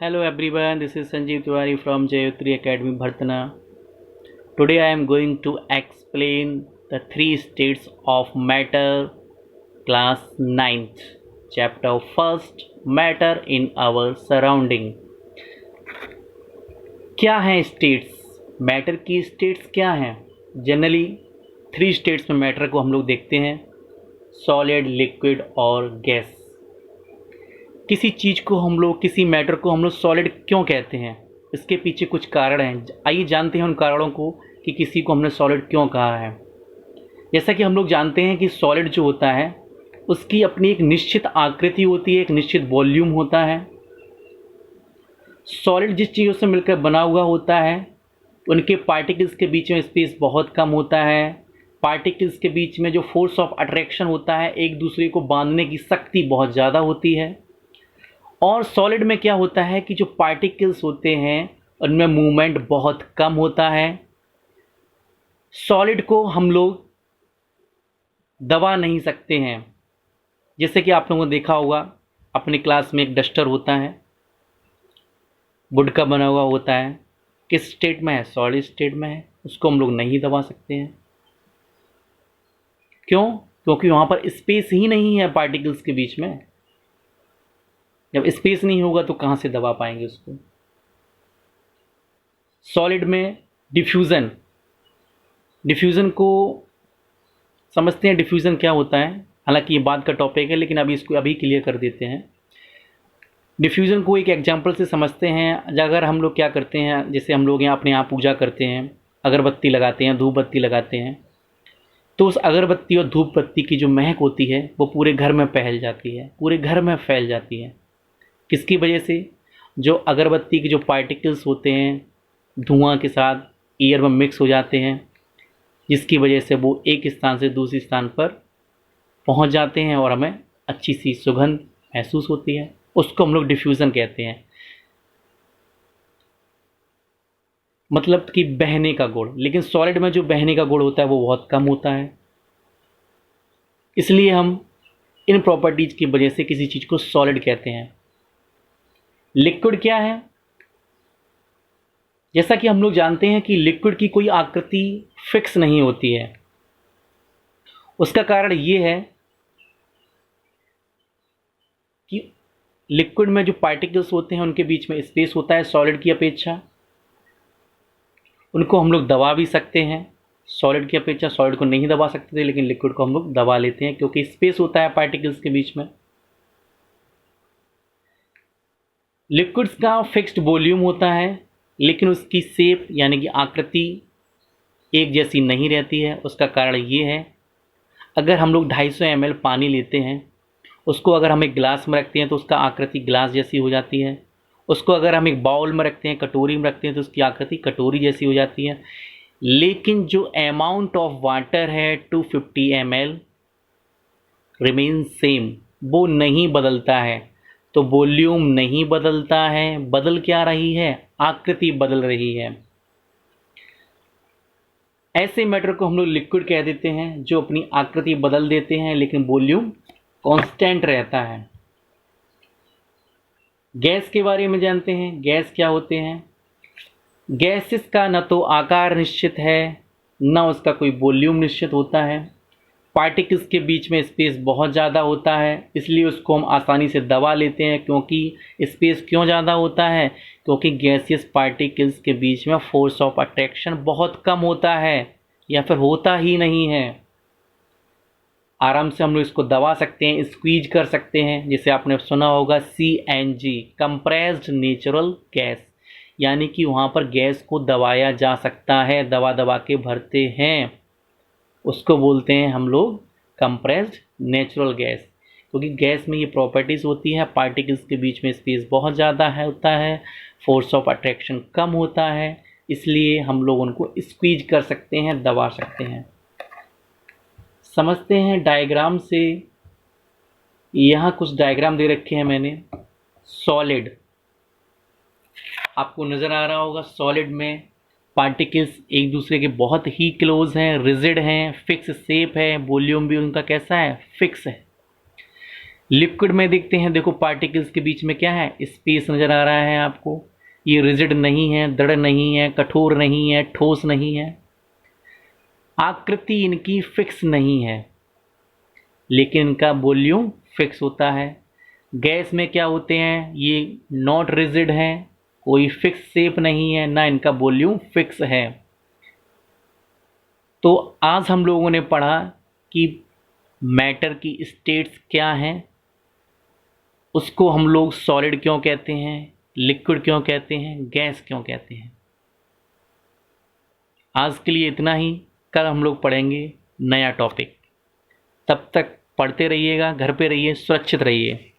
Hello everyone, this is Sanjeev Tiwari from Jayotri Academy Bhartana. Today I am going to explain the three states of matter, class 9th, chapter 1st, matter in our surrounding. क्या हैं states? Matter की states क्या हैं? Generally three states में matter को हम लोग देखते हैं, सॉलिड, लिक्विड और गैस। किसी चीज़ को हम लोग, किसी मैटर को हम लोग सॉलिड क्यों कहते हैं, इसके पीछे कुछ कारण हैं। आइए जानते हैं उन कारणों को कि किसी को हमने सॉलिड क्यों कहा है। जैसा कि हम लोग जानते हैं कि सॉलिड जो होता है उसकी अपनी एक निश्चित आकृति होती है, एक निश्चित वॉल्यूम होता है। सॉलिड जिस चीज़ों से मिलकर बना हुआ होता है उनके पार्टिकल्स के बीच में स्पेस बहुत कम होता है। पार्टिकल्स के बीच में जो फोर्स ऑफ अट्रैक्शन होता है, एक दूसरे को बांधने की शक्ति बहुत ज़्यादा होती है। और सॉलिड में क्या होता है कि जो पार्टिकल्स होते हैं उनमें मूवमेंट बहुत कम होता है। सॉलिड को हम लोग दबा नहीं सकते हैं। जैसे कि आप लोगों ने देखा होगा, अपनी क्लास में एक डस्टर होता है, वुड का बना हुआ होता है। किस स्टेट में है? सॉलिड स्टेट में है। उसको हम लोग नहीं दबा सकते हैं। क्यों? क्योंकि वहाँ पर स्पेस ही नहीं है पार्टिकल्स के बीच में। जब स्पेस नहीं होगा तो कहाँ से दबा पाएंगे उसको। सॉलिड में डिफ्यूज़न को समझते हैं। डिफ्यूज़न क्या होता है? हालांकि ये बात का टॉपिक है, लेकिन अभी इसको अभी क्लियर कर देते हैं। डिफ्यूज़न को एक एग्जांपल से समझते हैं। अगर हम लोग क्या करते हैं, जैसे हम लोग यहाँ अपने यहाँ पूजा करते हैं, अगरबत्ती लगाते हैं, धूप बत्ती लगाते हैं, तो उस अगरबत्ती और धूप बत्ती की जो महक होती है वो पूरे घर में फैल जाती है, पूरे घर में फैल जाती है। किसकी वजह से? जो अगरबत्ती के जो पार्टिकल्स होते हैं धुआं के साथ एयर में मिक्स हो जाते हैं, जिसकी वजह से वो एक स्थान से दूसरे स्थान पर पहुंच जाते हैं और हमें अच्छी सी सुगंध महसूस होती है। उसको हम लोग डिफ्यूज़न कहते हैं, मतलब कि बहने का गुण। लेकिन सॉलिड में जो बहने का गुण होता है वो बहुत कम होता है। इसलिए हम इन प्रॉपर्टीज़ की वजह से किसी चीज़ को सॉलिड कहते हैं। लिक्विड क्या है? जैसा कि हम लोग जानते हैं कि लिक्विड की कोई आकृति फिक्स नहीं होती है। उसका कारण ये है कि लिक्विड में जो पार्टिकल्स होते हैं उनके बीच में स्पेस होता है सॉलिड की अपेक्षा। उनको हम लोग दबा भी सकते हैं। सॉलिड की अपेक्षा सॉलिड को नहीं दबा सकते थे, लेकिन लिक्विड को हम लोग दबा लेते हैं क्योंकि स्पेस होता है पार्टिकल्स के बीच में। लिक्विड्स का फिक्स्ड वॉल्यूम होता है, लेकिन उसकी शेप यानी कि आकृति एक जैसी नहीं रहती है। उसका कारण ये है, अगर हम लोग 250 ml पानी लेते हैं, उसको अगर हम एक गिलास में रखते हैं तो उसका आकृति गिलास जैसी हो जाती है। उसको अगर हम एक बाउल में रखते हैं, कटोरी में रखते हैं, तो उसकी आकृति कटोरी जैसी हो जाती है। लेकिन जो अमाउंट ऑफ वाटर है 250 ml रिमेन सेम, वो नहीं बदलता है। तो वॉल्यूम नहीं बदलता है। बदल क्या रही है? आकृति बदल रही है। ऐसे मैटर को हम लोग लिक्विड कह देते हैं, जो अपनी आकृति बदल देते हैं लेकिन वॉल्यूम कांस्टेंट रहता है। गैस के बारे में जानते हैं। गैस क्या होते हैं? गैसेस का न तो आकार निश्चित है, न उसका कोई वॉल्यूम निश्चित होता है। पार्टिकल्स के बीच में स्पेस बहुत ज़्यादा होता है, इसलिए उसको हम आसानी से दबा लेते हैं। क्योंकि स्पेस क्यों ज़्यादा होता है? क्योंकि गैसियस पार्टिकल्स के बीच में फोर्स ऑफ अट्रैक्शन बहुत कम होता है, या फिर होता ही नहीं है। आराम से हम लोग इसको दबा सकते हैं, स्क्वीज कर सकते हैं। जैसे आपने सुना होगा CNG, कंप्रेस्ड नेचुरल गैस, यानी कि वहाँ पर गैस को दबाया जा सकता है, दबा दबा के भरते हैं। उसको बोलते हैं हम लोग कंप्रेस्ड नेचुरल गैस, क्योंकि गैस में ये प्रॉपर्टीज़ होती है। पार्टिकल्स के बीच में स्पेस बहुत ज़्यादा होता है, फोर्स ऑफ अट्रैक्शन कम होता है, इसलिए हम लोग उनको स्क्वीज कर सकते हैं, दबा सकते हैं। समझते हैं डायग्राम से। यहाँ कुछ डायग्राम दे रखे हैं मैंने। सॉलिड आपको नज़र आ रहा होगा। सॉलिड में पार्टिकल्स एक दूसरे के बहुत ही क्लोज हैं, रिजिड हैं, फिक्स शेप है, वॉल्यूम भी उनका कैसा है? फिक्स है। लिक्विड में देखते हैं, देखो पार्टिकल्स के बीच में क्या है, स्पेस नज़र आ रहा है आपको। ये रिजिड नहीं है, दृढ़ नहीं है, कठोर नहीं है, ठोस नहीं है, आकृति इनकी फिक्स नहीं है, लेकिन इनका वॉल्यूम फिक्स होता है। गैस में क्या होते हैं, ये नॉट रिजिड है, कोई फिक्स शेप नहीं है, ना इनका वॉल्यूम फिक्स है। तो आज हम लोगों ने पढ़ा कि मैटर की स्टेट्स क्या हैं, उसको हम लोग सॉलिड क्यों कहते हैं, लिक्विड क्यों कहते हैं, गैस क्यों कहते हैं। आज के लिए इतना ही, कल हम लोग पढ़ेंगे नया टॉपिक। तब तक पढ़ते रहिएगा, घर पे रहिए, सुरक्षित रहिए।